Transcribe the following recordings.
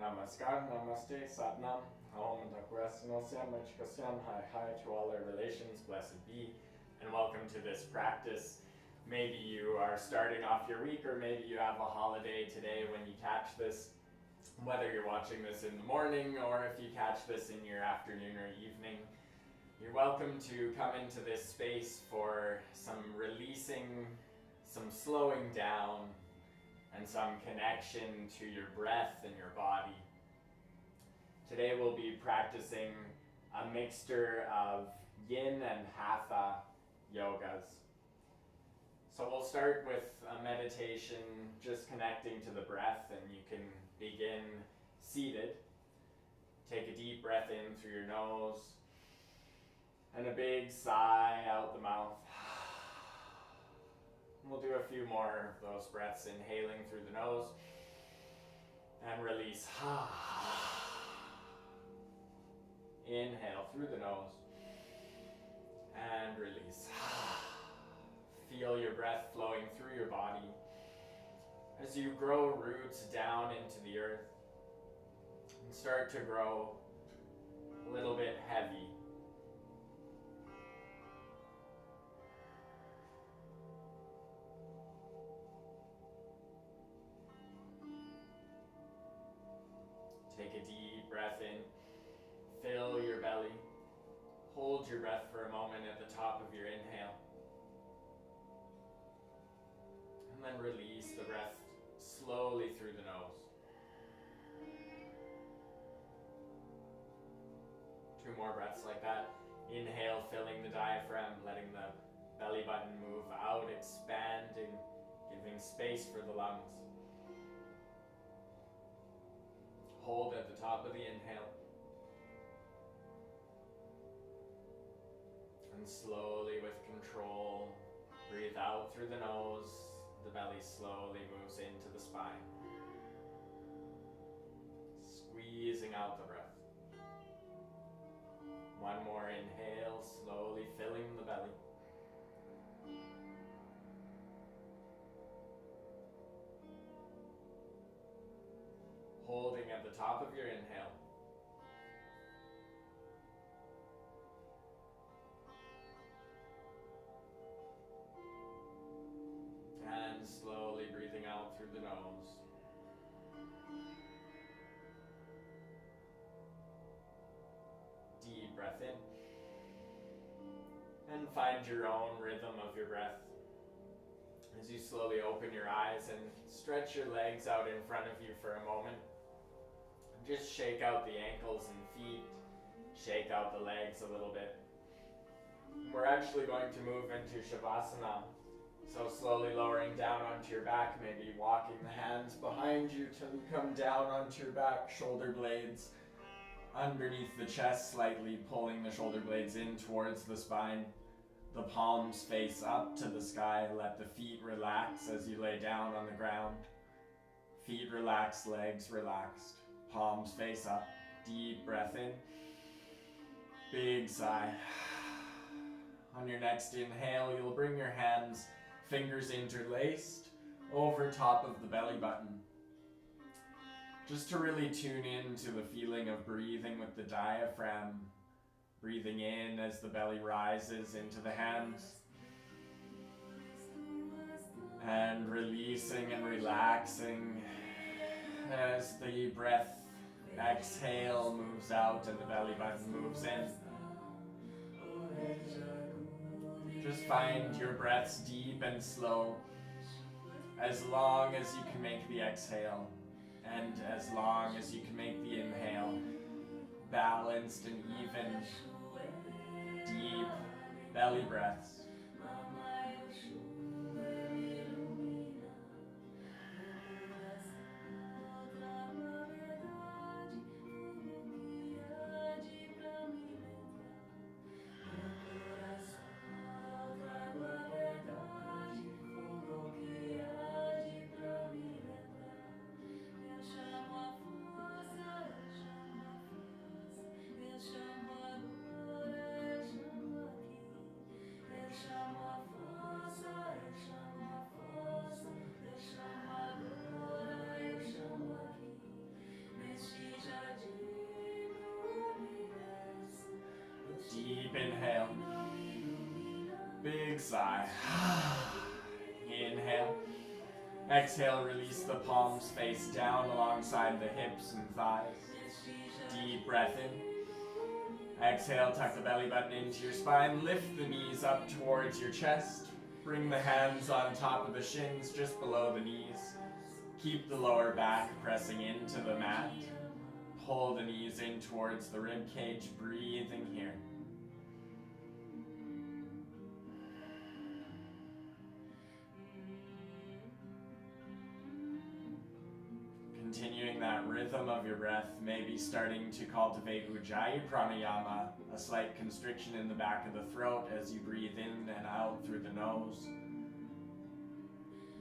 Namaskar, Namaste, Satnam, Om Takurasinosyam, Machikasyam, hi to all our relations, blessed be, and welcome to this practice. Maybe you are starting off your week, or maybe you have a holiday today when you catch this, whether you're watching this in the morning or if you catch this in your afternoon or evening. You're welcome to come into this space for some releasing, some slowing down, and some connection to your breath and your body. Today we'll be practicing a mixture of Yin and Hatha yogas. So we'll start with a meditation just connecting to the breath, and you can begin seated. Take a deep breath in through your nose and a big sigh out the mouth. We'll do a few more of those breaths, inhaling through the nose and release. Inhale through the nose and release. Feel your breath flowing through your body as you grow roots down into the earth and start to grow a little bit heavy. Take a deep breath in, fill your belly, hold your breath for a moment at the top of your inhale, and then release the breath slowly through the nose. 2 more breaths like that. Inhale, filling the diaphragm, letting the belly button move out, expanding, giving space for the lungs. Hold at the top of the inhale. And slowly, with control, breathe out through the nose. The belly slowly moves into the spine. Squeezing out the breath. 1 more inhale, slowly filling the belly. Holding at the top of your inhale. And slowly breathing out through the nose. Deep breath in. And find your own rhythm of your breath. As you slowly open your eyes and stretch your legs out in front of you for a moment. Just shake out the ankles and feet, shake out the legs a little bit. We're actually going to move into Shavasana. So slowly lowering down onto your back, maybe walking the hands behind you till you come down onto your back, shoulder blades underneath the chest, slightly pulling the shoulder blades in towards the spine. The palms face up to the sky. Let the feet relax as you lay down on the ground. Feet relaxed, legs relaxed. Palms face up. Deep breath in. Big sigh. On your next inhale, you'll bring your hands, fingers interlaced, over top of the belly button. Just to really tune in to the feeling of breathing with the diaphragm. Breathing in as the belly rises into the hands. And releasing and relaxing as the breath exhale moves out and the belly button moves in. Just find your breaths deep and slow, as long as you can make the exhale, and as long as you can make the inhale balanced and even. Deep belly breaths. Big sigh. Inhale. Exhale, release the palms face down alongside the hips and thighs. Deep breath in. Exhale, tuck the belly button into your spine. Lift the knees up towards your chest. Bring the hands on top of the shins, just below the knees. Keep the lower back pressing into the mat. Pull the knees in towards the rib cage, breathing here. Continuing that rhythm of your breath, maybe starting to cultivate Ujjayi Pranayama, a slight constriction in the back of the throat as you breathe in and out through the nose.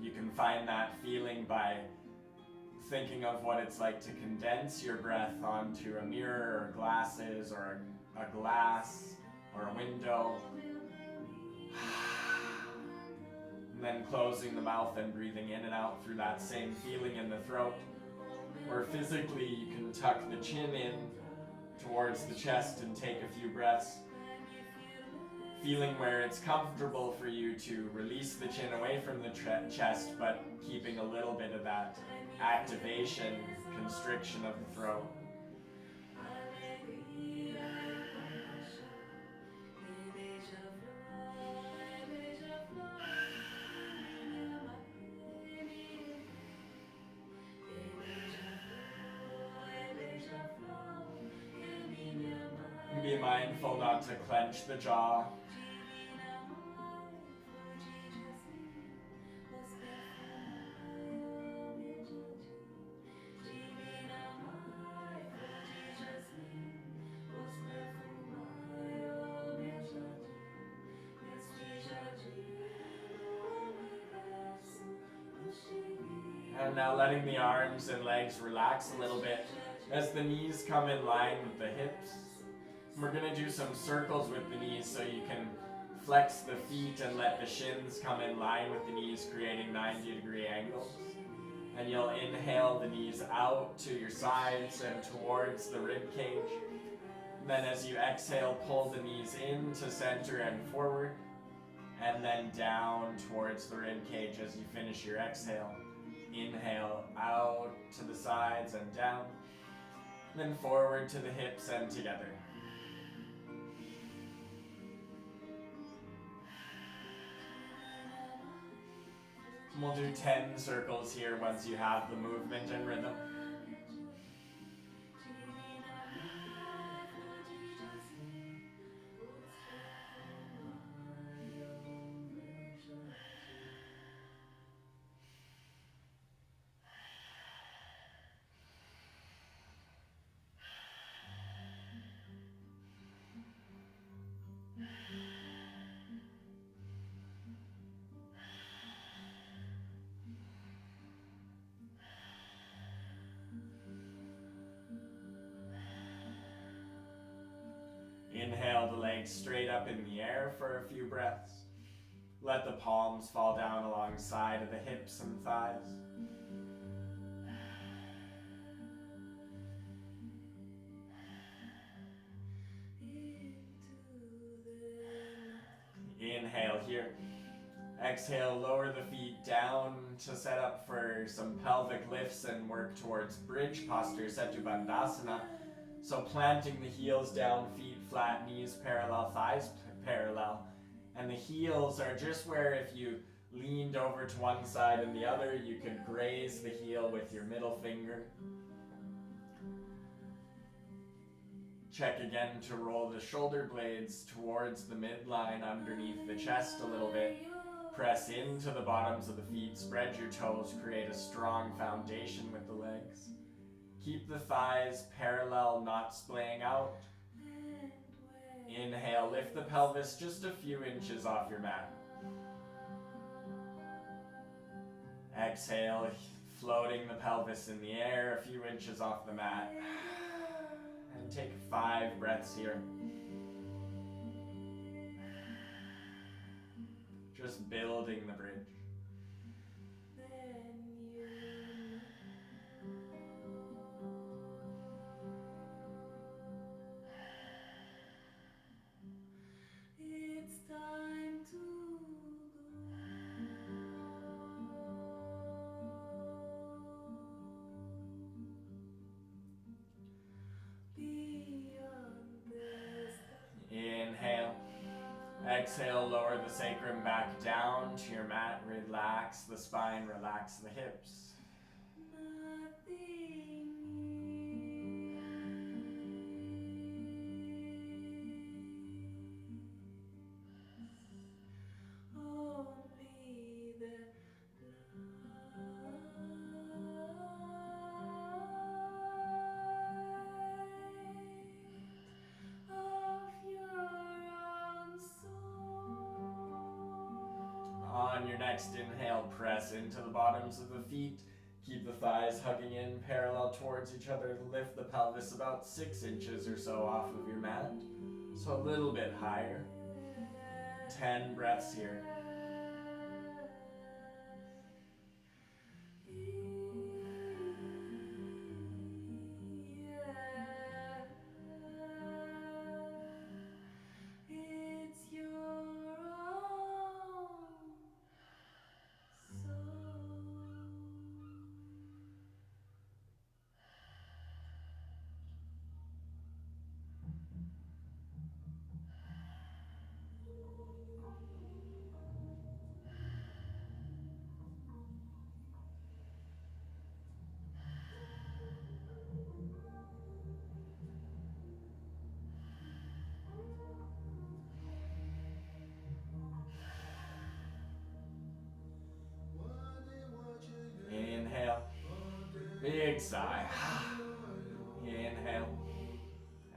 You can find that feeling by thinking of what it's like to condense your breath onto a mirror or glasses or a glass or a window. And then closing the mouth and breathing in and out through that same feeling in the throat. Or physically, you can tuck the chin in towards the chest and take a few breaths. Feeling where it's comfortable for you to release the chin away from the chest, but keeping a little bit of that activation, constriction of the throat. Be mindful not to clench the jaw. And now letting the arms and legs relax a little bit as the knees come in line with the hips. We're going to do some circles with the knees so you can flex the feet and let the shins come in line with the knees, creating 90-degree angles. And you'll inhale the knees out to your sides and towards the rib cage. And then as you exhale, pull the knees into center and forward, and then down towards the rib cage as you finish your exhale. Inhale out to the sides and down, then forward to the hips and together. We'll do 10 circles here once you have the movement and rhythm. Inhale the legs straight up in the air for a few breaths. Let the palms fall down alongside of the hips and thighs. Inhale here. Exhale, lower the feet down to set up for some pelvic lifts and work towards bridge posture, Setu Bandhasana. So planting the heels down, feet flat, knees parallel, thighs parallel. And the heels are just where if you leaned over to one side and the other, you could graze the heel with your middle finger. Check again to roll the shoulder blades towards the midline underneath the chest a little bit. Press into the bottoms of the feet, spread your toes, create a strong foundation with the legs. Keep the thighs parallel, not splaying out. Inhale, lift the pelvis just a few inches off your mat. Exhale, floating the pelvis in the air a few inches off the mat. And take 5 breaths here. Just building the bridge. It's time to Exhale, lower the sacrum back down to your mat. Relax the spine, relax the hips. On your next inhale, press into the bottoms of the feet. Keep the thighs hugging in parallel towards each other. Lift the pelvis about 6 inches or so off of your mat. So a little bit higher. 10 breaths here. Inhale. Big sigh. Inhale.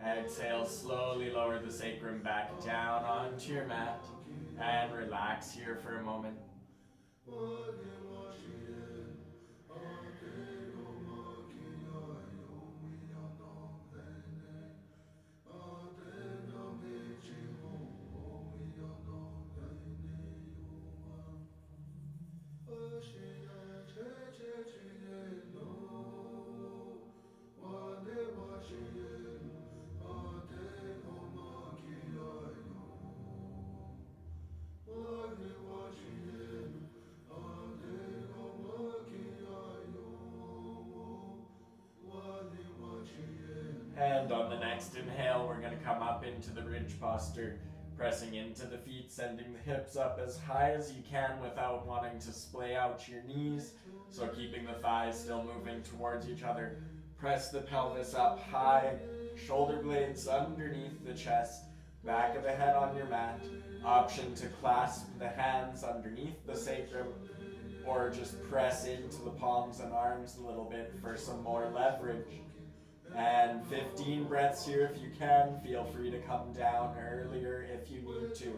Exhale, slowly lower the sacrum back down onto your mat and relax here for a moment. And on the next inhale, we're going to come up into the ridge posture, pressing into the feet, sending the hips up as high as you can without wanting to splay out your knees. So keeping the thighs still moving towards each other. Press the pelvis up high, shoulder blades underneath the chest, back of the head on your mat. Option to clasp the hands underneath the sacrum or just press into the palms and arms a little bit for some more leverage. And 15 breaths here if you can. Feel free to come down earlier if you need to.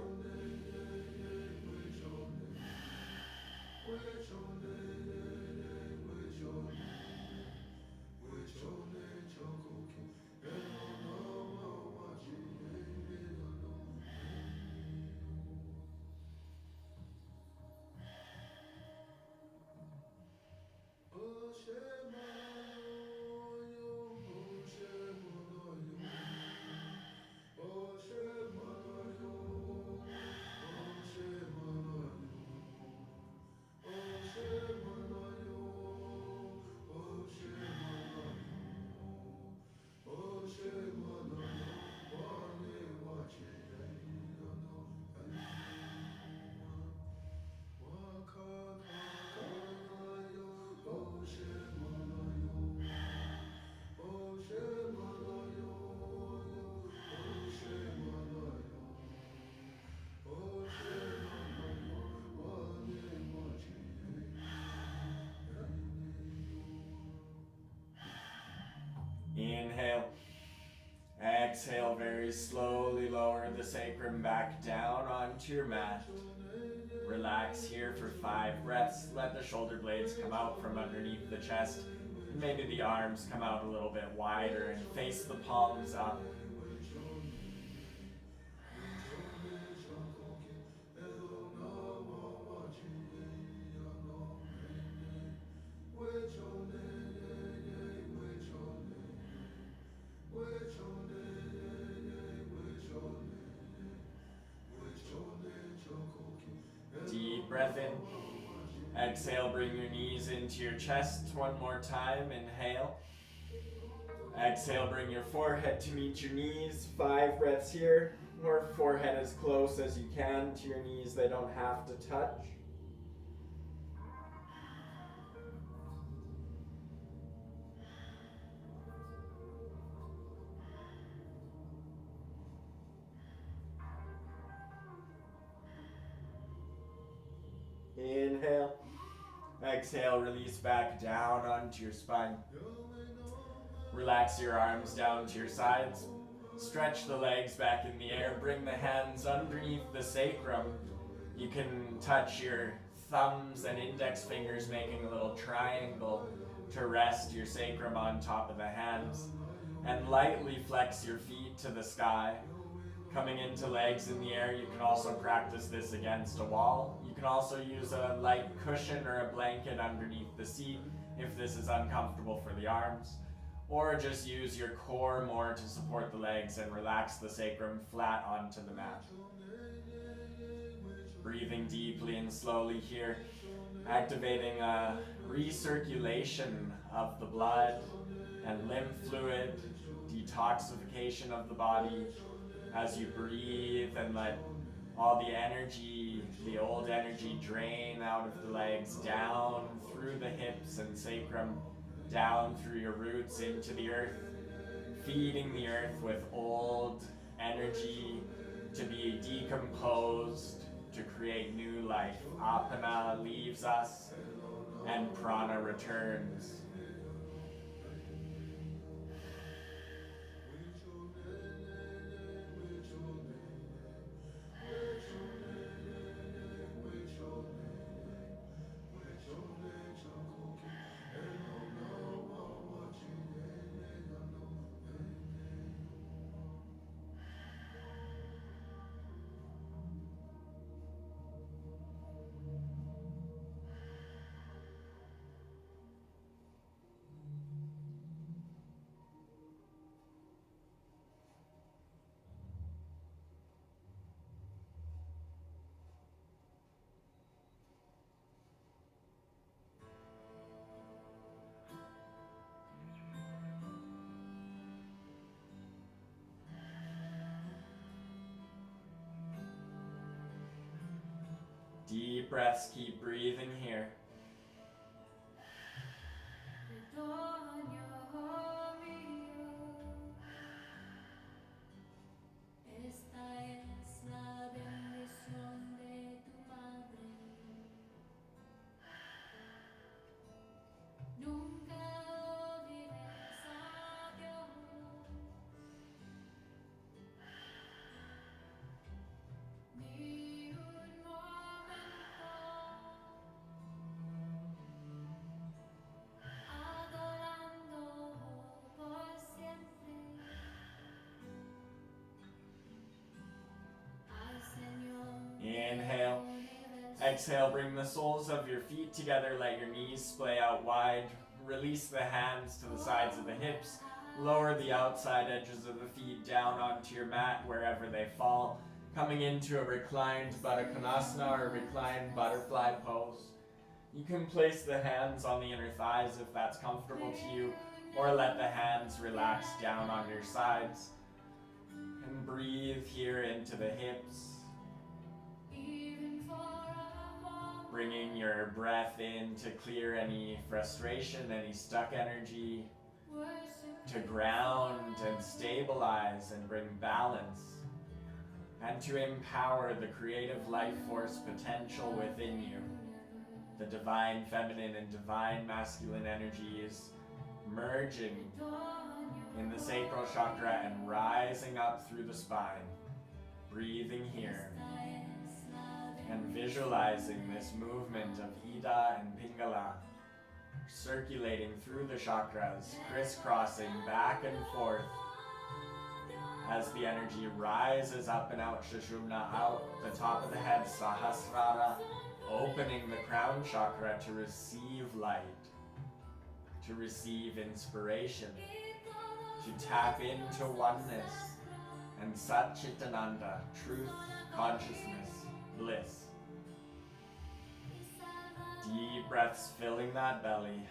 Inhale. Exhale, very slowly lower the sacrum back down onto your mat. Relax here for 5 breaths. Let the shoulder blades come out from underneath the chest. And maybe the arms come out a little bit wider and face the palms up. Deep breath in. Exhale, bring your knees into your chest one more time. Inhale. Exhale, bring your forehead to meet your knees. 5 breaths here. or forehead as close as you can to your knees. They don't have to touch. Inhale. Exhale, release back down onto your spine. Relax your arms down to your sides. Stretch the legs back in the air. Bring the hands underneath the sacrum. You can touch your thumbs and index fingers, making a little triangle to rest your sacrum on top of the hands. And lightly flex your feet to the sky. Coming into legs in the air, you can also practice this against a wall. You can also use a light cushion or a blanket underneath the seat if this is uncomfortable for the arms. Or just use your core more to support the legs and relax the sacrum flat onto the mat. Breathing deeply and slowly here, activating a recirculation of the blood and lymph fluid, detoxification of the body as you breathe and let all the energy, the old energy, drain out of the legs, down through the hips and sacrum, down through your roots into the earth, feeding the earth with old energy to be decomposed, to create new life. Apana leaves us and prana returns. Deep breaths, keep breathing here. Inhale. Exhale, bring the soles of your feet together, let your knees splay out wide. Release the hands to the sides of the hips. Lower the outside edges of the feet down onto your mat wherever they fall. Coming into a reclined Baddha Konasana or reclined butterfly pose. You can place the hands on the inner thighs if that's comfortable to you, or let the hands relax down on your sides. And breathe here into the hips. Bringing your breath in to clear any frustration, any stuck energy, to ground and stabilize and bring balance, and to empower the creative life force potential within you. The divine feminine and divine masculine energy is merging in the sacral chakra and rising up through the spine. Breathing here and visualizing this movement of Ida and Pingala circulating through the chakras, crisscrossing back and forth as the energy rises up and out, Sushumna out the top of the head, Sahasrara, opening the crown chakra to receive light, to receive inspiration, to tap into oneness and Satchitananda, truth, consciousness, bliss. Deep breaths filling that belly.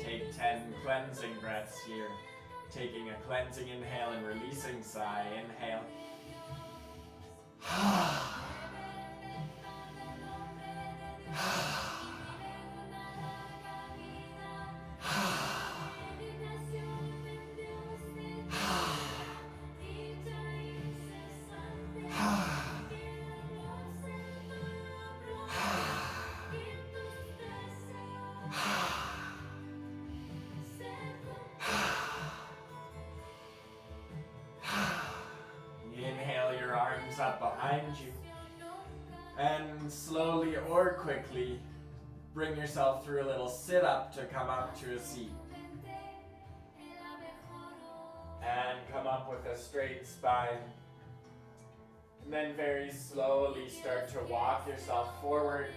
take 10 cleansing breaths here. Taking a cleansing inhale and releasing sigh. Inhale. Inhale your arms up behind you. And slowly or quickly, bring yourself through a little sit-up to come up to a seat. And come up with a straight spine. And then very slowly start to walk yourself forward,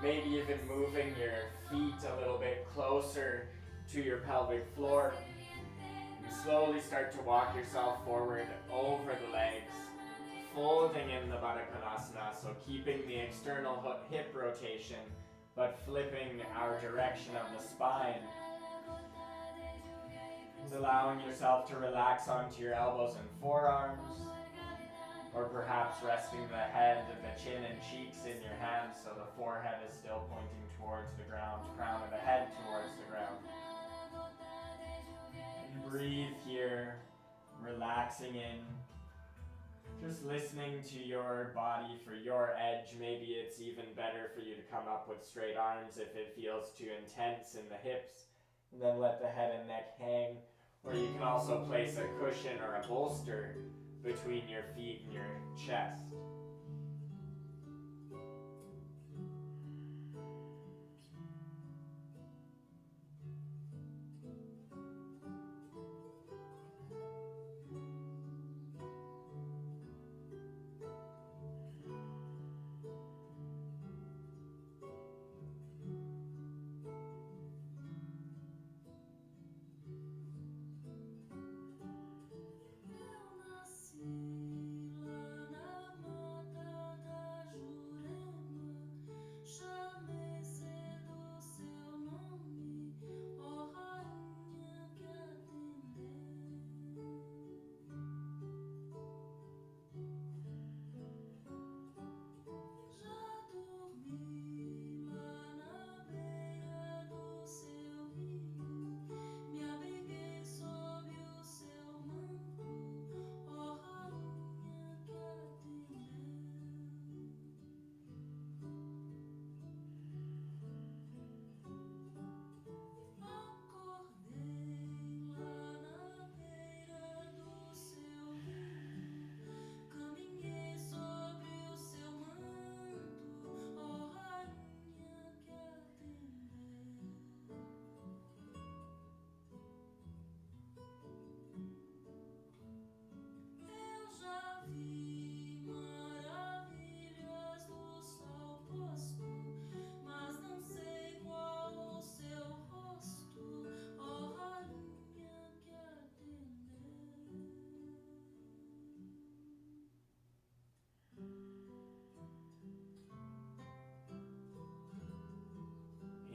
maybe even moving your feet a little bit closer to your pelvic floor. And slowly start to walk yourself forward over the legs, folding in the Baddha Konasana, so keeping the external hip rotation, but flipping our direction of the spine. And allowing yourself to relax onto your elbows and forearms, or perhaps resting the head, the chin and cheeks in your hands so the forehead is still pointing towards the ground, crown of the head towards the ground. And breathe here, relaxing in, just listening to your body for your edge. Maybe it's even better for you to come up with straight arms if it feels too intense in the hips, and then let the head and neck hang. Or you can also place a cushion or a bolster between your feet and your chest.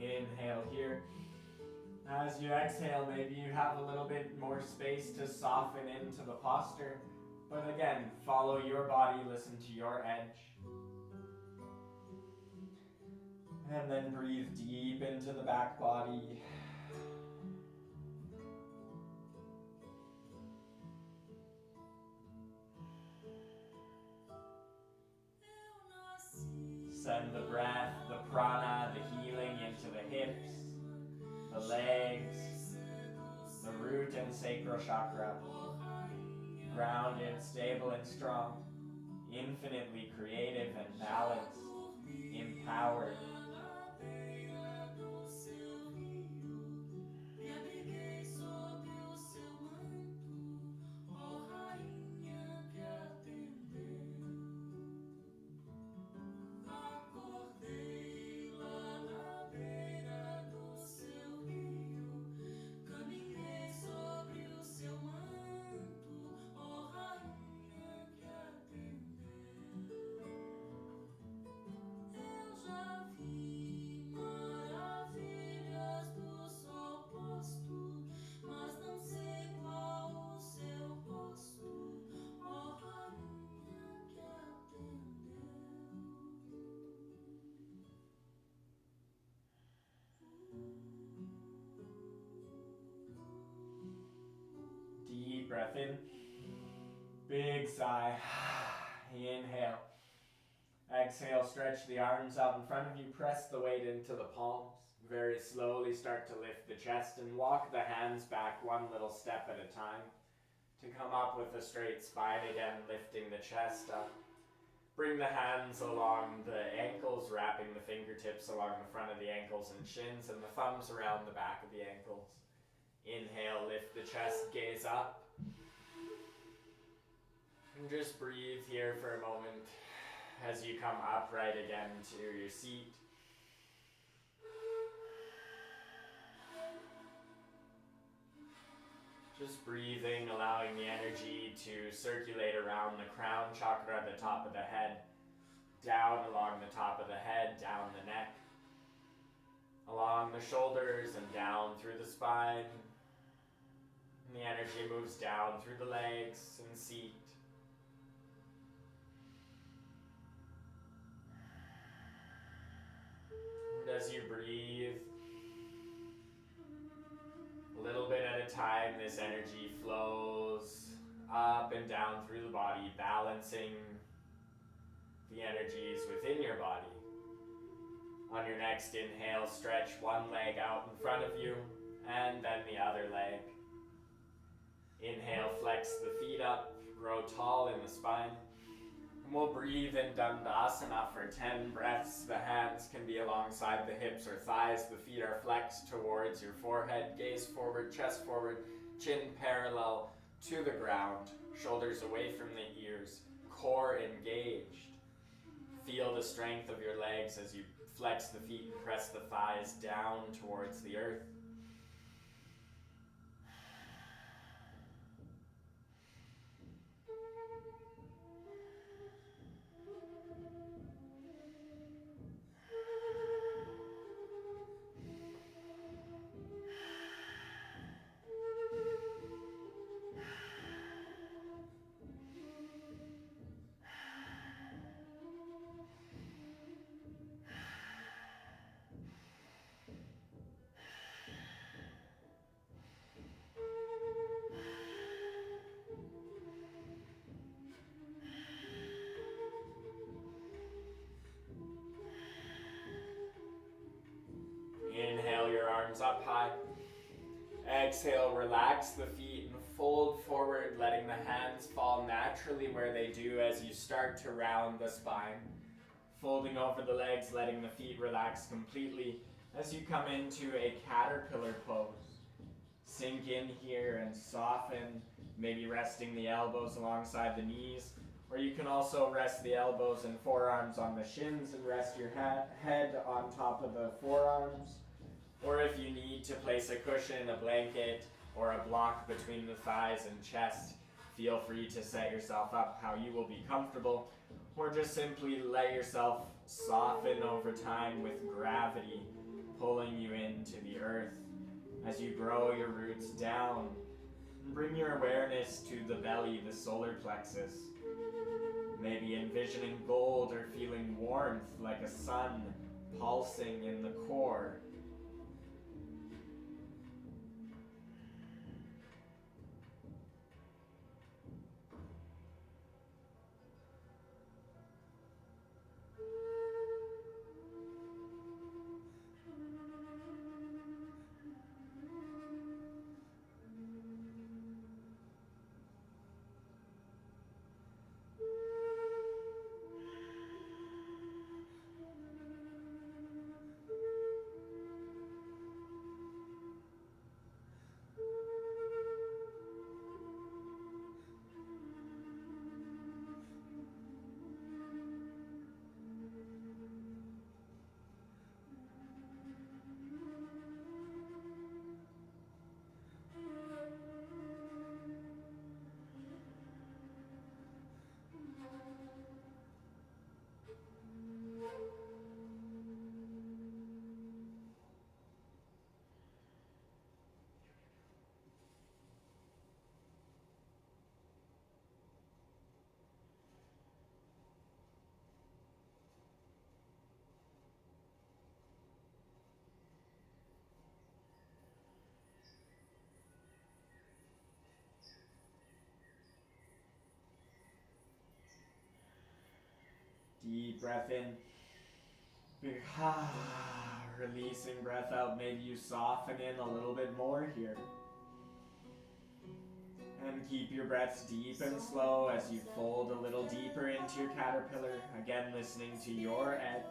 Inhale here. As you exhale, maybe you have a little bit more space to soften into the posture. But again, follow your body, listen to your edge. And then breathe deep into the back body. Send the breath, the prana, the healing into the hips, the legs, the root and sacral chakra. Grounded, stable and strong, infinitely creative and balanced, empowered. Deep breath in. Big sigh. Inhale. Exhale, stretch the arms out in front of you. Press the weight into the palms. Very slowly start to lift the chest and walk the hands back one little step at a time to come up with a straight spine again, lifting the chest up. Bring the hands along the ankles, wrapping the fingertips along the front of the ankles and shins and the thumbs around the back of the ankles. Inhale, lift the chest, gaze up. And just breathe here for a moment as you come upright again to your seat. Just breathing, allowing the energy to circulate around the crown chakra, the top of the head, down along the top of the head, down the neck, along the shoulders and down through the spine. And the energy moves down through the legs and seat. And as you breathe, a little bit at a time, this energy flows up and down through the body, balancing the energies within your body. On your next inhale, stretch one leg out in front of you and then the other leg. Inhale, flex the feet up, grow tall in the spine. And we'll breathe in Dandasana for 10 breaths. The hands can be alongside the hips or thighs. The feet are flexed towards your forehead. Gaze forward, chest forward, chin parallel to the ground. Shoulders away from the ears. Core engaged. Feel the strength of your legs as you flex the feet and press the thighs down towards the earth. Inhale your arms up high. Exhale, relax the feet and fold forward, letting the hands fall naturally where they do as you start to round the spine. Folding over the legs, letting the feet relax completely as you come into a caterpillar pose. Sink in here and soften, maybe resting the elbows alongside the knees, or you can also rest the elbows and forearms on the shins and rest your head on top of the forearms. Or if you need to place a cushion, a blanket, or a block between the thighs and chest, feel free to set yourself up how you will be comfortable, or just simply let yourself soften over time with gravity pulling you into the earth as you grow your roots down. Bring your awareness to the belly, the solar plexus. Maybe envisioning gold or feeling warmth like a sun pulsing in the core. Deep breath in. Big releasing breath out. Maybe you soften in a little bit more here. And keep your breaths deep and slow as you fold a little deeper into your caterpillar. Again, listening to your edge.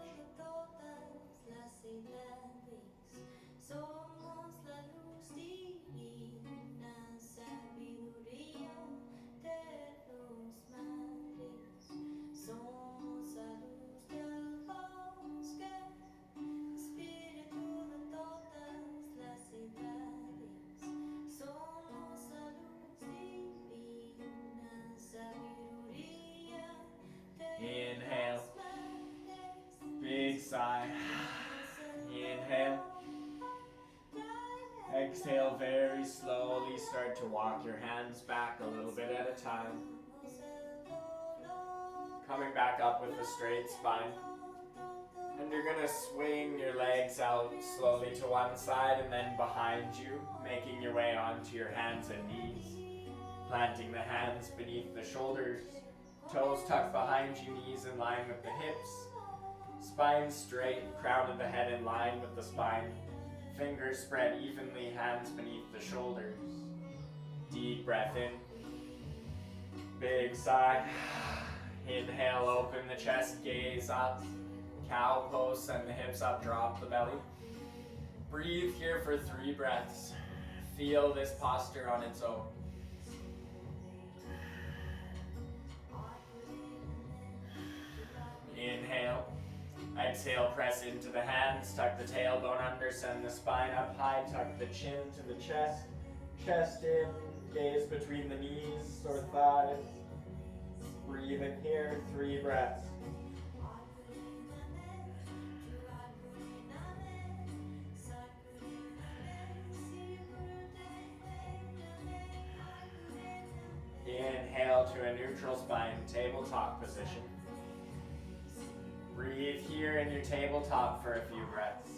Inhale. Big sigh. Inhale. Exhale very slowly. Start to walk your hands back a little bit at a time. Coming back up with a straight spine. And you're going to swing your legs out slowly to one side and then behind you, making your way onto your hands and knees. Planting the hands beneath the shoulders. Toes tucked behind you, knees in line with the hips. Spine straight, crown of the head in line with the spine. Fingers spread evenly, hands beneath the shoulders. Deep breath in. Big sigh. Inhale, open the chest, gaze up. Cow pose, send the hips up, drop the belly. Breathe here for 3 breaths. Feel this posture on its own. Inhale. Exhale, press into the hands, tuck the tailbone under, send the spine up high, tuck the chin to the chest. Chest in, gaze between the knees or thighs. Breathe in here, 3 breaths. Inhale to a neutral spine, tabletop position. Breathe here in your tabletop for a few breaths.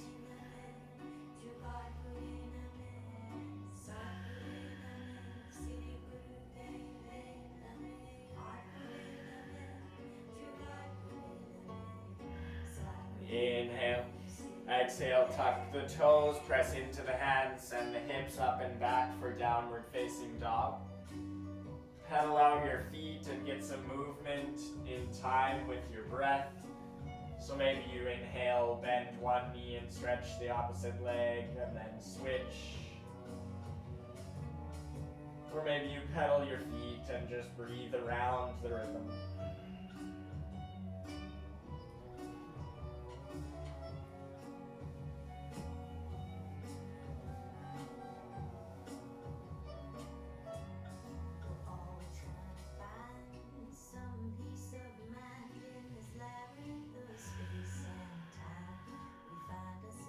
Inhale. Exhale, tuck the toes, press into the hands, send the hips up and back for downward facing dog. Pedal out your feet and get some movement in time with your breath. So maybe you inhale, bend one knee and stretch the opposite leg, and then switch. Or maybe you pedal your feet and just breathe around the rhythm.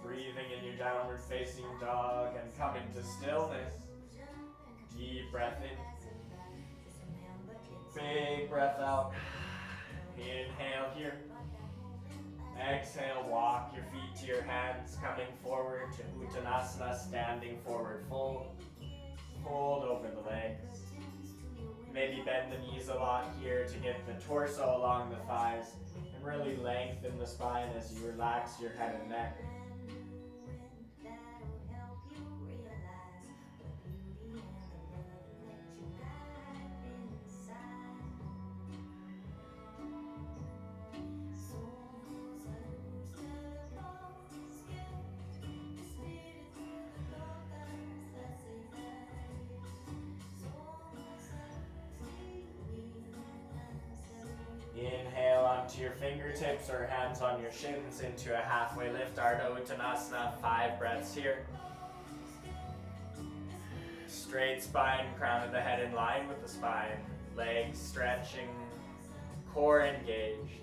Breathing in your downward facing dog and come into stillness. Deep breath in. Big breath out. Inhale here. Exhale, walk your feet to your hands, coming forward to Uttanasana, standing forward fold. Fold over the legs. Maybe bend the knees a lot here to get the torso along the thighs and really lengthen the spine as you relax your head and neck. Inhale onto your fingertips or hands on your shins into a halfway lift, Ardha Uttanasana, 5 breaths here. Straight spine, crown of the head in line with the spine, legs stretching, core engaged.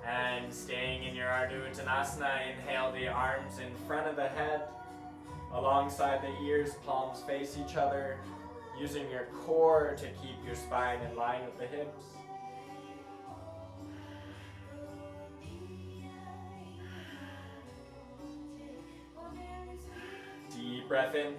And staying in your Ardha Uttanasana, inhale the arms in front of the head, alongside the ears, palms face each other, using your core to keep your spine in line with the hips. Deep breath in.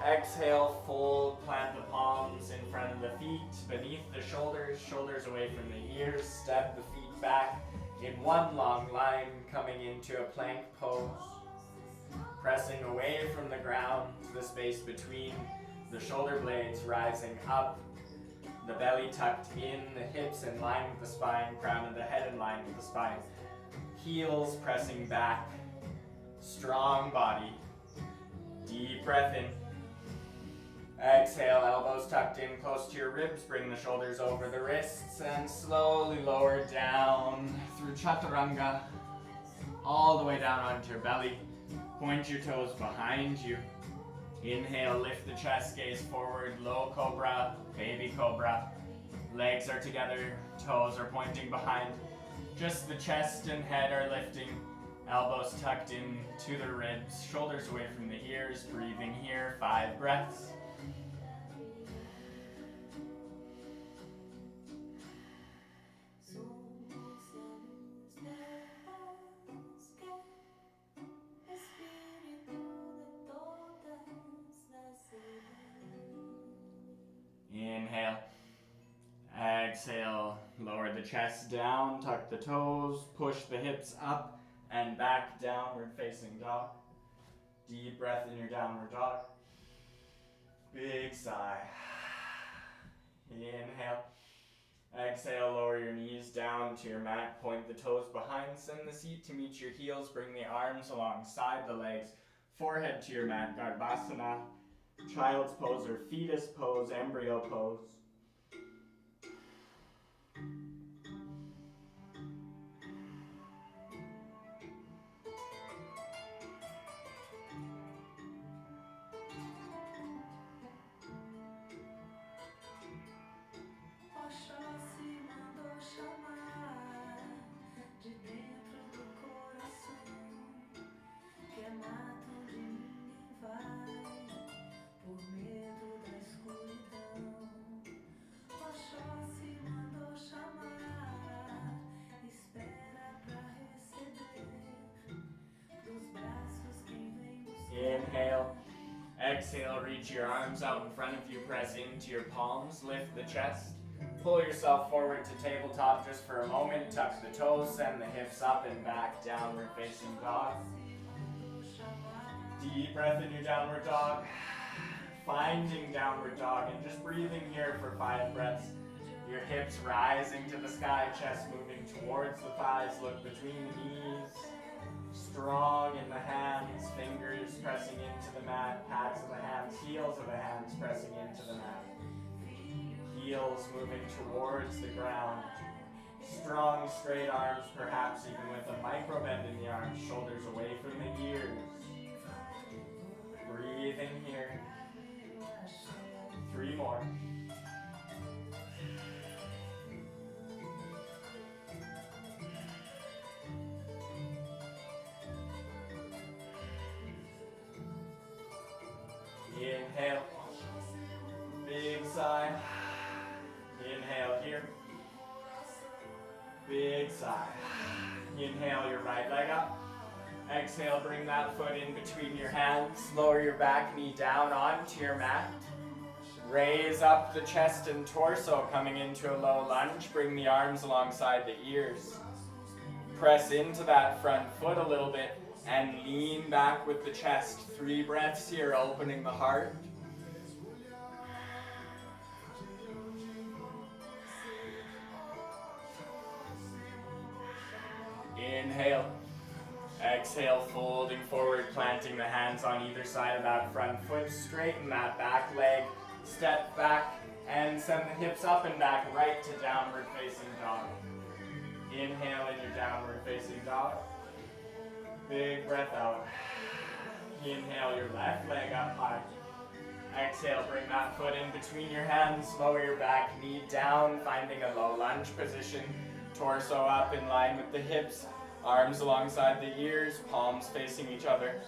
Exhale, fold, plant the palms in front of the feet, beneath the shoulders, shoulders away from the ears. Step the feet back in one long line, coming into a plank pose. Pressing away from the ground, the space between the shoulder blades rising up, the belly tucked in, the hips in line with the spine, crown of the head in line with the spine. Heels pressing back, strong body. Deep breath in. Exhale, elbows tucked in close to your ribs. Bring the shoulders over the wrists and slowly lower down through chaturanga, all the way down onto your belly. Point your toes behind you. Inhale, lift the chest, gaze forward, low cobra, baby cobra. Legs are together, toes are pointing behind. Just the chest and head are lifting. Elbows tucked in to the ribs, shoulders away from the ears. Breathing here, 5 breaths. Inhale. Exhale, lower the chest down, tuck the toes, push the hips up and back, downward facing dog. Deep breath in your downward dog. Big sigh. Inhale. Exhale, lower your knees down to your mat, point the toes behind, send the seat to meet your heels, bring the arms alongside the legs, forehead to your mat, Garbhasana, child's pose or fetus pose, embryo pose. Inhale. Exhale, reach your arms out in front of you, press into your palms, lift the chest. Pull yourself forward to tabletop just for a moment, tuck the toes, send the hips up and back, downward facing dog. Deep breath in your downward dog. Finding downward dog and just breathing here for 5 breaths. Your hips rising to the sky, chest moving towards the thighs, look between the knees. Strong in the hands, fingers pressing into the mat, pads of the hands, heels of the hands pressing into the mat. Heels moving towards the ground. Strong straight arms, perhaps even with a micro bend in the arms, shoulders away from the ears. Breathing here. 3 more. Inhale, big sigh. Inhale here, big sigh. Inhale your right leg up. Exhale, bring that foot in between your hands. Lower your back knee down onto your mat. Raise up the chest and torso, coming into a low lunge. Bring the arms alongside the ears. Press into that front foot a little bit and lean back with the chest. 3 breaths here, opening the heart. Inhale. Exhale, folding forward, planting the hands on either side of that front foot. Straighten that back leg. Step back and send the hips up and back, right to downward facing dog. Inhale in your downward facing dog. Big breath out. Inhale your left leg up high. Exhale, bring that foot in between your hands. Lower your back knee down, finding a low lunge position. Torso up in line with the hips. Arms alongside the ears, palms facing each other.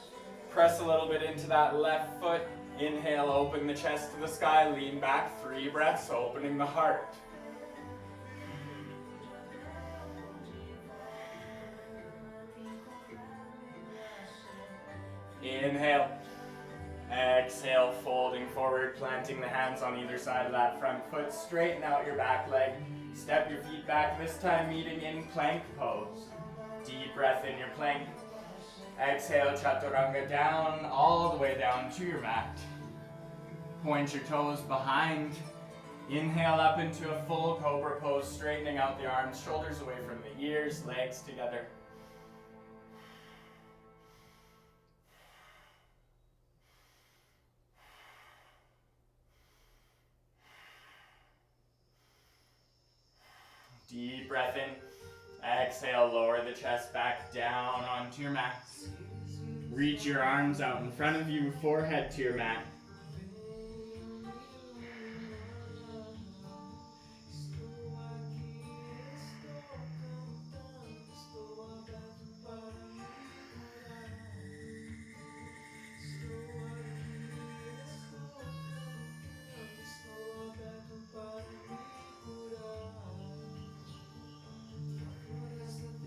Press a little bit into that left foot. Inhale, open the chest to the sky. Lean back, 3 breaths, opening the heart. Inhale. Exhale, folding forward, planting the hands on either side of that front foot. Straighten out your back leg. Step your feet back, this time meeting in plank pose. Deep breath in your plank. Exhale, chaturanga down, all the way down to your mat. Point your toes behind. Inhale up into a full cobra pose, straightening out the arms, shoulders away from the ears, legs together. Deep breath in. Exhale, lower the chest back down onto your mat. Reach your arms out in front of you, forehead to your mat.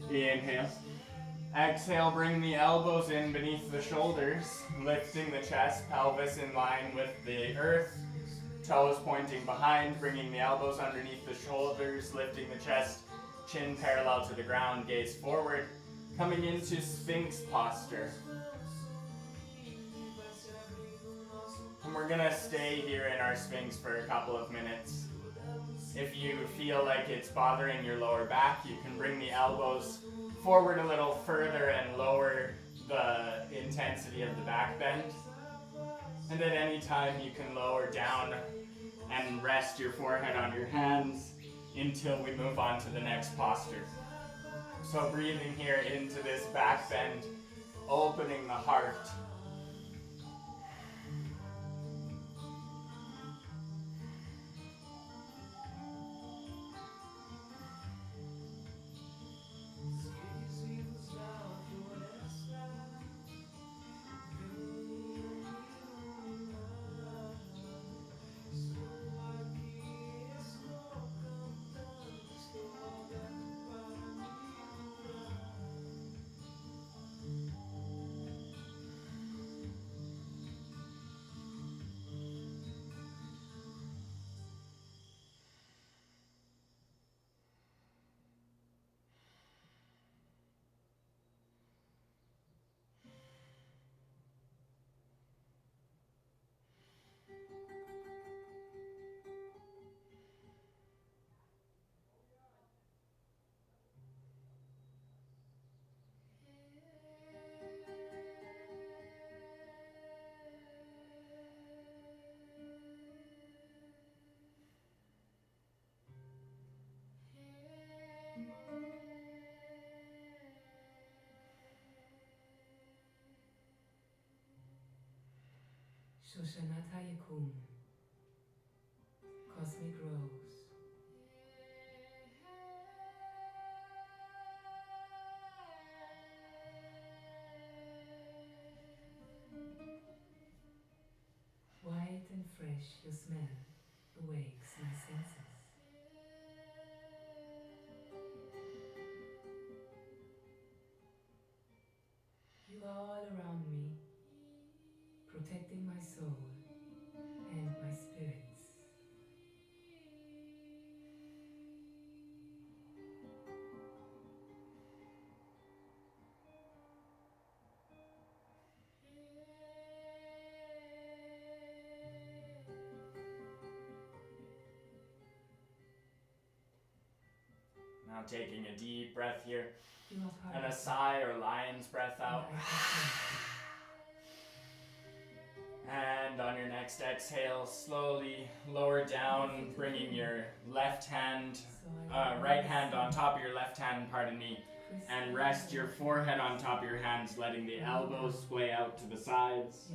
Inhale. Exhale, bring the elbows in beneath the shoulders, lifting the chest, pelvis in line with the earth, toes pointing behind, bringing the elbows underneath the shoulders, lifting the chest, chin parallel to the ground, gaze forward, coming into Sphinx posture. And we're gonna stay here in our Sphinx for a couple of minutes. If you feel like it's bothering your lower back, you can bring the elbows forward a little further and lower the intensity of the back bend. And at any time you can lower down and rest your forehead on your hands until we move on to the next posture. So breathing here into this back bend, opening the heart. Shoshanata Yakum, Cosmic Rose. White and fresh, your smell awakes my senses. You are all around me, protecting my soul and my spirits. Now taking a deep breath here, You are part and a of sigh or lion's breath out. And on your next exhale, slowly lower down, bringing your left hand, right hand on top of your left hand, pardon me, and rest your forehead on top of your hands, letting the elbows splay out to the sides,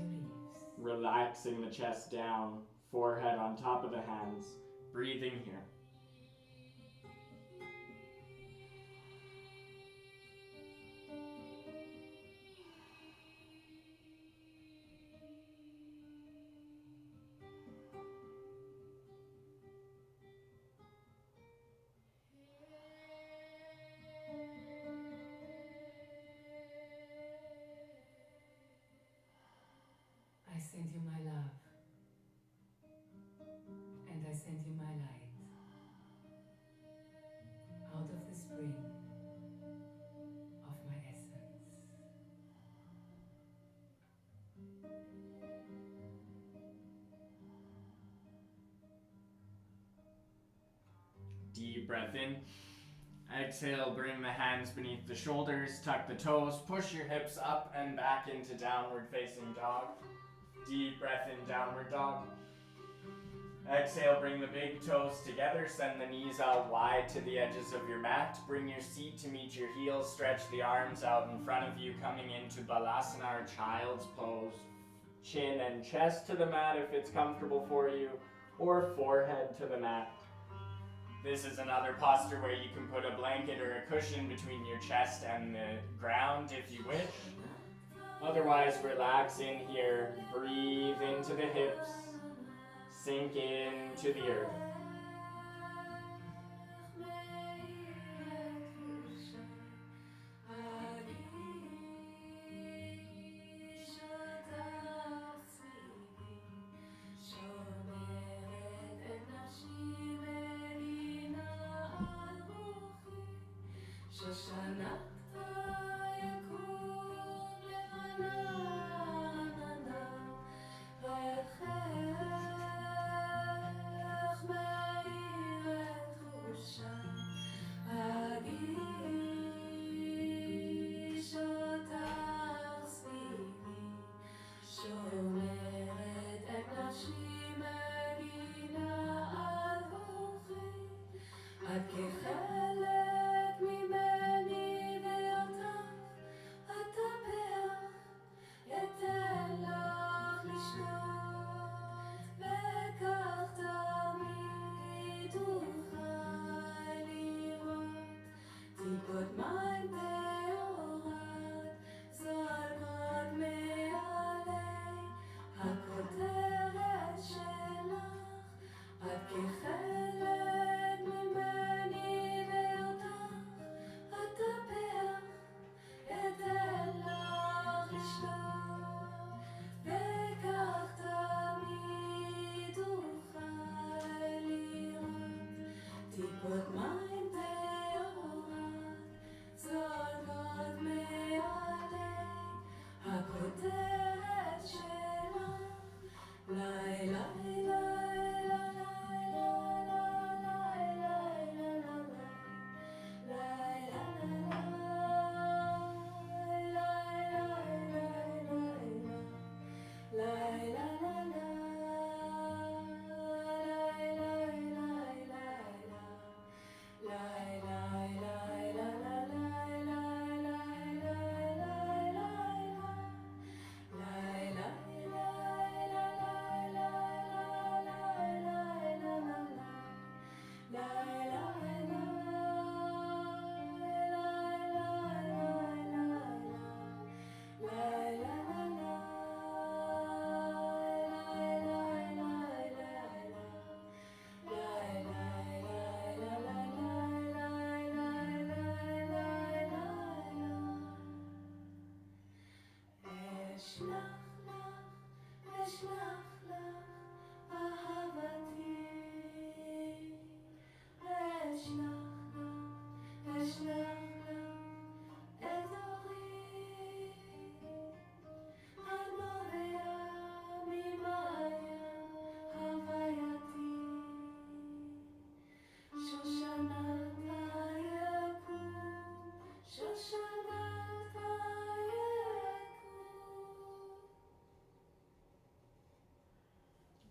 relaxing the chest down, forehead on top of the hands, breathing here. I I send you my love, and I send you my light. Out of the spring of my essence. Deep breath in. Exhale, bring the hands beneath the shoulders, tuck the toes, push your hips up and back into downward facing dog. Deep breath in, downward dog. Exhale, bring the big toes together, send the knees out wide to the edges of your mat. Bring your seat to meet your heels, stretch the arms out in front of you, coming into Balasana or Child's Pose. Chin and chest to the mat if it's comfortable for you, or forehead to the mat. This is another posture where you can put a blanket or a cushion between your chest and the ground if you wish. Otherwise, relax in here, breathe into the hips, sink into the earth.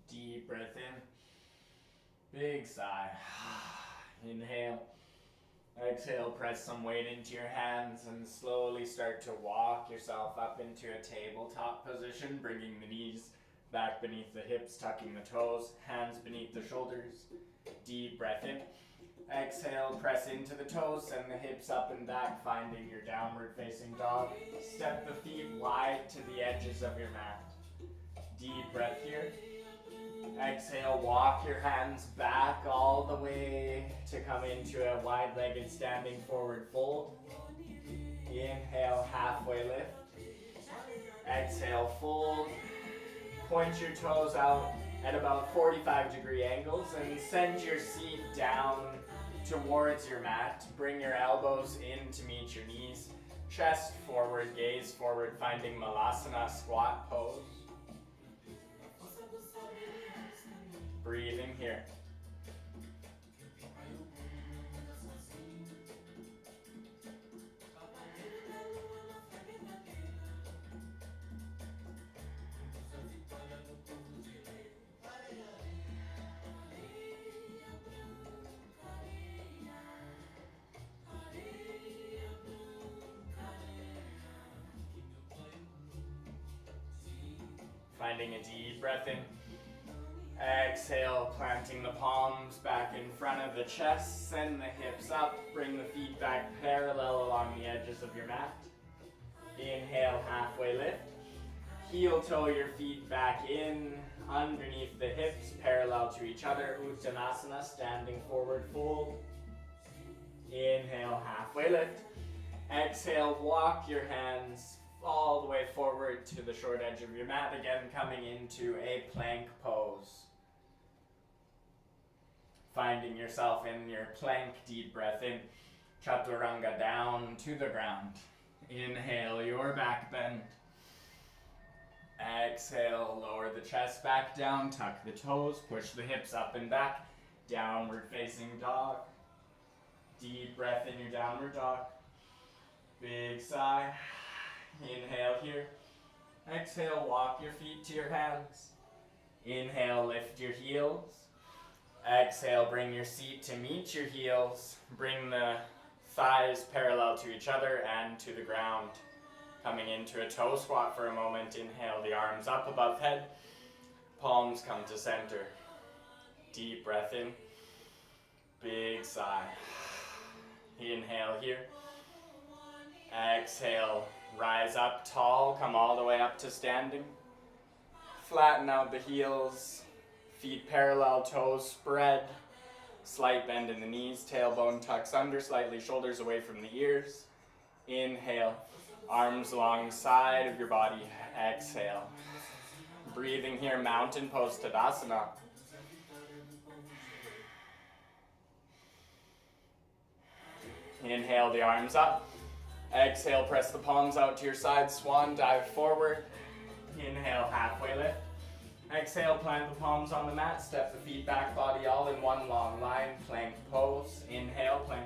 Deep breath in. Big sigh. Inhale. Exhale, press some weight into your hands and slowly start to walk yourself up into a tabletop position, bringing the knees back beneath the hips, tucking the toes, hands beneath the shoulders. Deep breath in. Exhale, press into the toes, send the hips up and back, finding your downward facing dog. Step the feet wide to the edges of your mat. Deep breath here. Exhale, walk your hands back all the way to come into a wide-legged standing forward fold. Inhale, halfway lift. Exhale, fold. Point your toes out at about 45-degree angles and send your seat down towards your mat. Bring your elbows in to meet your knees. Chest forward, gaze forward, finding Malasana squat pose. Breathing here. Finding a deep breath in. Exhale, planting the palms back in front of the chest. Send the hips up. Bring the feet back parallel along the edges of your mat. Inhale, halfway lift. Heel toe your feet back in underneath the hips, parallel to each other. Uttanasana, standing forward fold. Inhale, halfway lift. Exhale, walk your hands all the way forward to the short edge of your mat, again coming into a plank pose. Finding yourself in your plank, deep breath in. Chaturanga down to the ground. Inhale your back bend. Exhale, lower the chest back down, tuck the toes, push the hips up and back. Downward facing dog. Deep breath in your downward dog. Big sigh. Inhale here. Exhale, walk your feet to your hands. Inhale, lift your heels. Exhale, bring your seat to meet your heels. Bring the thighs parallel to each other and to the ground. Coming into a toe squat for a moment. Inhale, the arms up above head. Palms come to center. Deep breath in. Big sigh. Inhale here. Exhale. Rise up tall, come all the way up to standing. Flatten out the heels, feet parallel, toes spread. Slight bend in the knees, tailbone tucks under, slightly shoulders away from the ears. Inhale, arms alongside of your body. Exhale. Breathing here, mountain pose Tadasana. Inhale, the arms up. Exhale, press the palms out to your side, swan dive forward. Inhale, halfway lift. Exhale, plant the palms on the mat, step the feet back, body all in one long line, plank pose. Inhale, plank.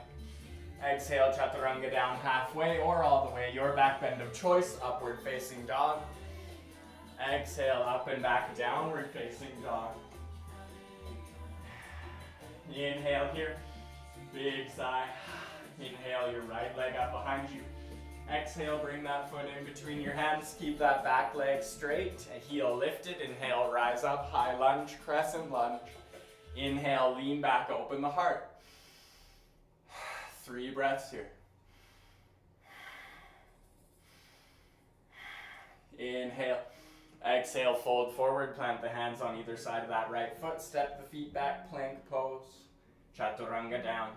Exhale, chaturanga down halfway or all the way, your back bend of choice, upward facing dog. Exhale, up and back, downward facing dog. Inhale here, big sigh. Inhale, your right leg up behind you. Exhale, bring that foot in between your hands. Keep that back leg straight. A heel lifted. Inhale, rise up, high lunge, crescent lunge. Inhale, lean back, open the heart. 3 breaths here. Inhale. Exhale, fold forward, plant the hands on either side of that right foot. Step the feet back, plank pose. Chaturanga down.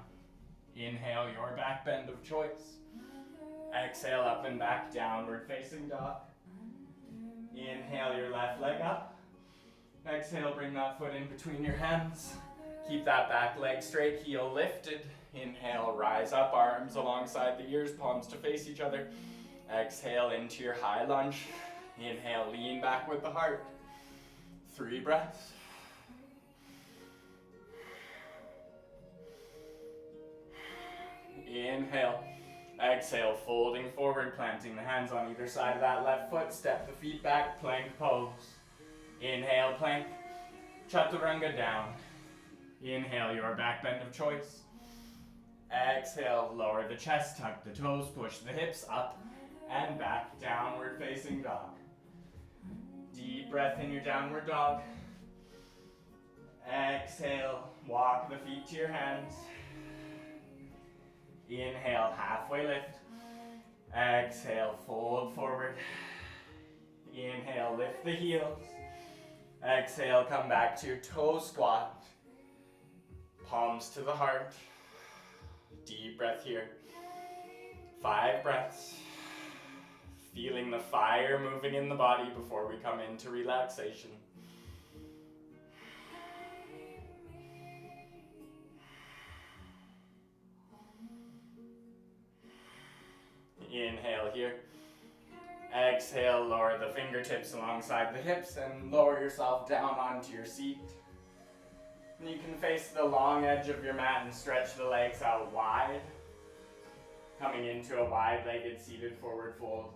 Inhale, your back bend of choice. Exhale, up and back, downward facing dog. Inhale, your left leg up. Exhale, bring that foot in between your hands. Keep that back leg straight, heel lifted. Inhale, rise up, arms alongside the ears, palms to face each other. Exhale, into your high lunge. Inhale, lean back with the heart. 3 breaths. Inhale. Exhale, folding forward, planting the hands on either side of that left foot. Step the feet back, plank pose. Inhale, plank. Chaturanga down. Inhale, your back bend of choice. Exhale, lower the chest, tuck the toes, push the hips up and back, downward facing dog. Deep breath in your downward dog. Exhale, walk the feet to your hands. Inhale, halfway lift. Exhale, fold forward. Inhale, lift the heels. Exhale, come back to toe squat. Palms to the heart. Deep breath here. 5 breaths. Feeling the fire moving in the body before we come into relaxation. Inhale here. Exhale, lower the fingertips alongside the hips and lower yourself down onto your seat. And you can face the long edge of your mat and stretch the legs out wide, coming into a wide-legged seated forward fold.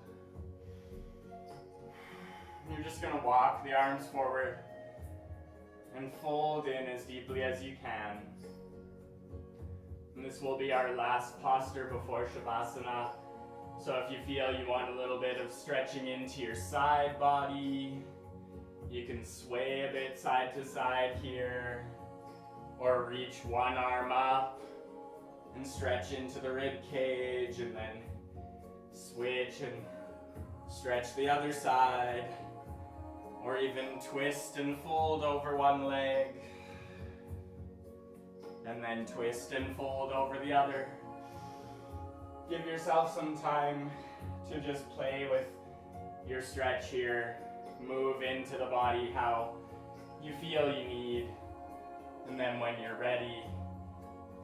And you're just going to walk the arms forward and fold in as deeply as you can. And this will be our last posture before Shavasana. So if you feel you want a little bit of stretching into your side body, you can sway a bit side to side here, or reach one arm up and stretch into the rib cage, and then switch and stretch the other side, or even twist and fold over one leg, and then twist and fold over the other. Give yourself some time to just play with your stretch here. Move into the body how you feel you need. And then when you're ready,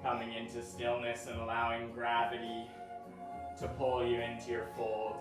coming into stillness and allowing gravity to pull you into your fold.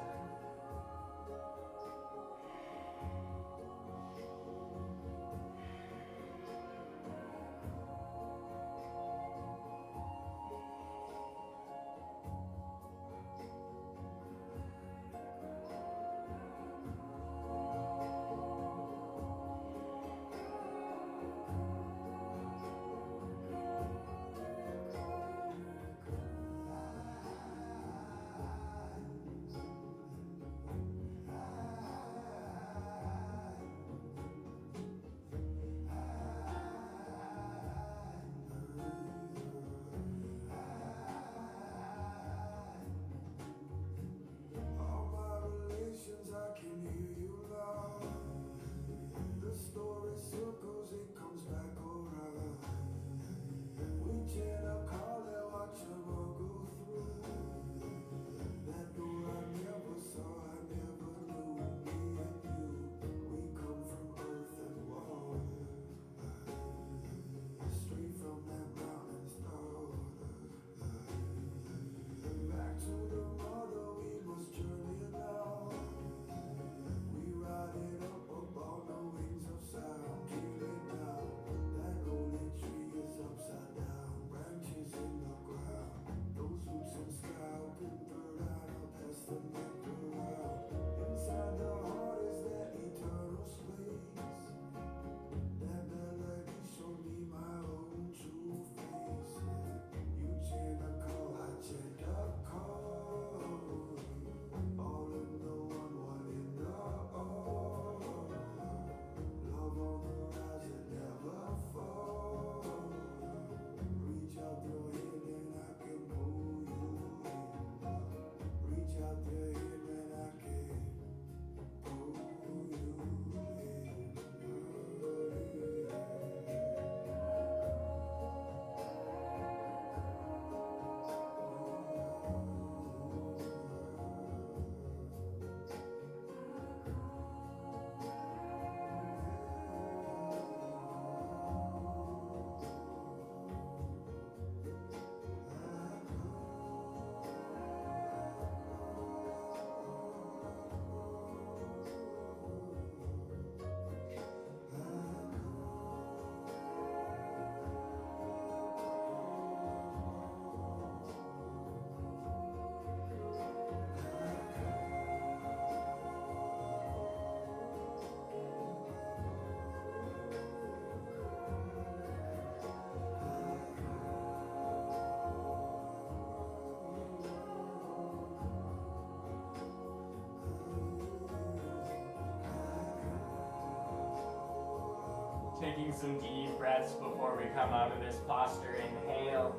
Taking some deep breaths before we come out of this posture. Inhale,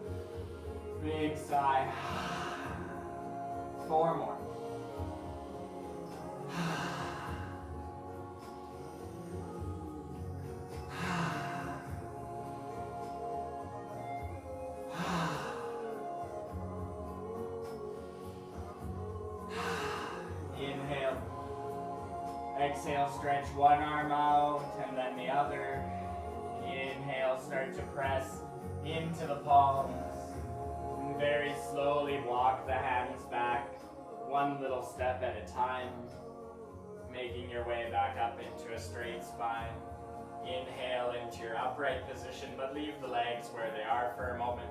big sigh. 4 more. Inhale. Exhale, stretch one arm out and then the other. Inhale, start to press into the palms. And very slowly walk the hands back, one little step at a time, making your way back up into a straight spine. Inhale into your upright position, but leave the legs where they are for a moment.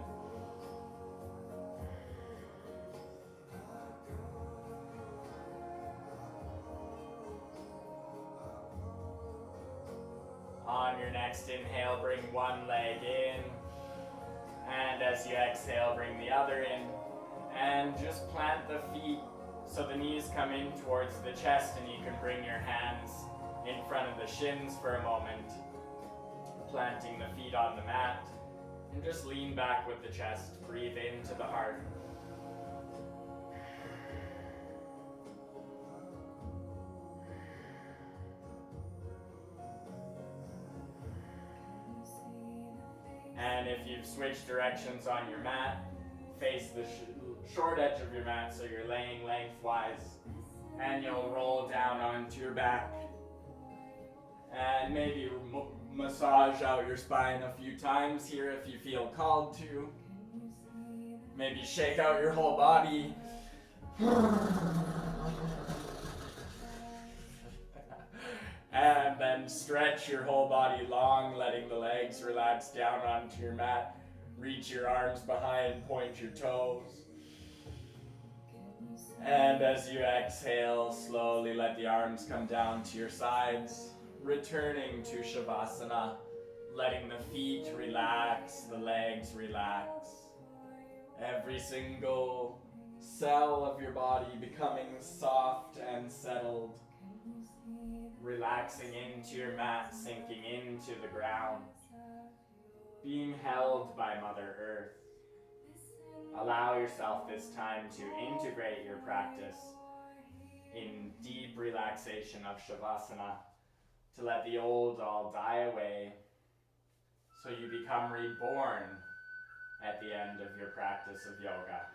On your next inhale, bring one leg in. And as you exhale, bring the other in. And just plant the feet so the knees come in towards the chest, and you can bring your hands in front of the shins for a moment. Planting the feet on the mat. And just lean back with the chest. Breathe into the heart. And if you've switched directions on your mat, face the short edge of your mat so you're laying lengthwise. And you'll roll down onto your back. And maybe massage out your spine a few times here if you feel called to. Maybe shake out your whole body. And then stretch your whole body long, letting the legs relax down onto your mat. Reach your arms behind, point your toes. And as you exhale, slowly let the arms come down to your sides, returning to Shavasana, letting the feet relax, the legs relax. Every single cell of your body becoming soft and settled. Relaxing into your mat, sinking into the ground, being held by Mother Earth. Allow yourself this time to integrate your practice in deep relaxation of Shavasana, to let the old all die away, so you become reborn at the end of your practice of yoga.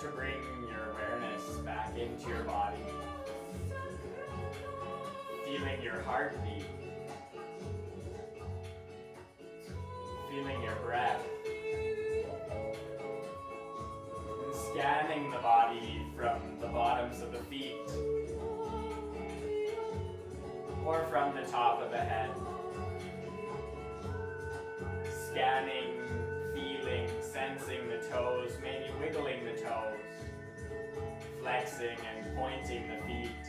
to bring your awareness back into your body, feeling your heartbeat, feeling your breath, and scanning the body from the bottoms of the feet or from the top of the head. Scanning, feeling, sensing the toes, maybe wiggling the toes, flexing and pointing the feet,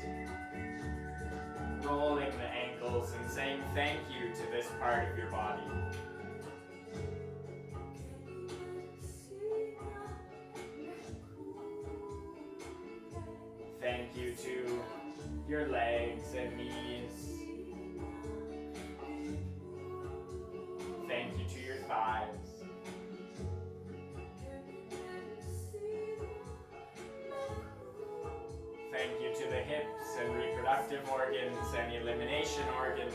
rolling the ankles and saying thank you to this part of your body. Thank you to your legs and knees. Thank you to your thighs. Thank you to the hips and reproductive organs and elimination organs.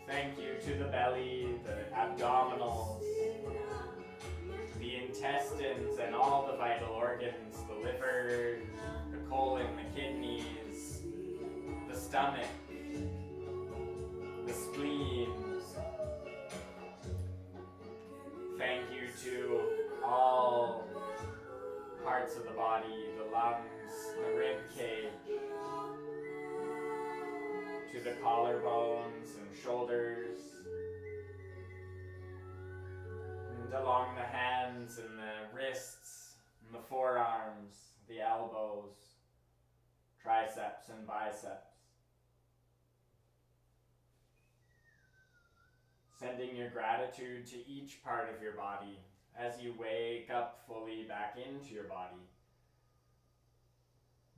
Thank you to the belly, the abdominals, the intestines and all the vital organs, the liver, the colon, the kidneys, the stomach, the spleen. Thank you to all parts of the body, the lungs, the rib cage, to the collarbones and shoulders, and along the hands and the wrists and the forearms, the elbows, triceps and biceps. Sending your gratitude to each part of your body as you wake up fully back into your body.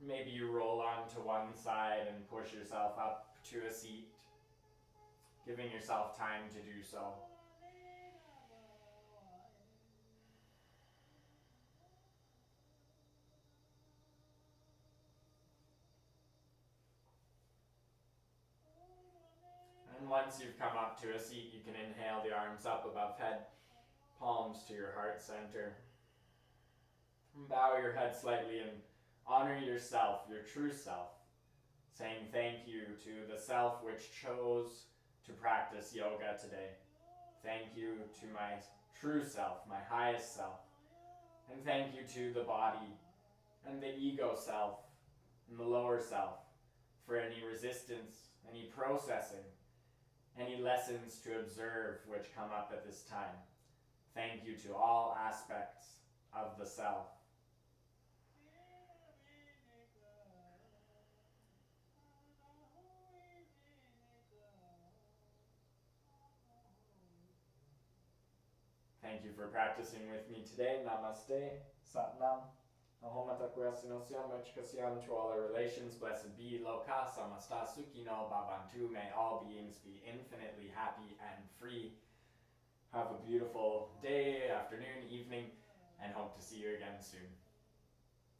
Maybe you roll onto one side and push yourself up to a seat, giving yourself time to do so. And once you've come up to a seat, you can inhale the arms up above head, palms to your heart center. And bow your head slightly and honor yourself, your true self, saying thank you to the self which chose to practice yoga today. Thank you to my true self, my highest self. And thank you to the body and the ego self and the lower self for any resistance, any processing, any lessons to observe which come up at this time. Thank you to all aspects of the self. Thank you for practicing with me today. Namaste, Satnam. To all our relations, blessed be Loka Samasta Sukhino Bhavantu. May all beings be infinitely happy and free. Have a beautiful day, afternoon, evening, and hope to see you again soon.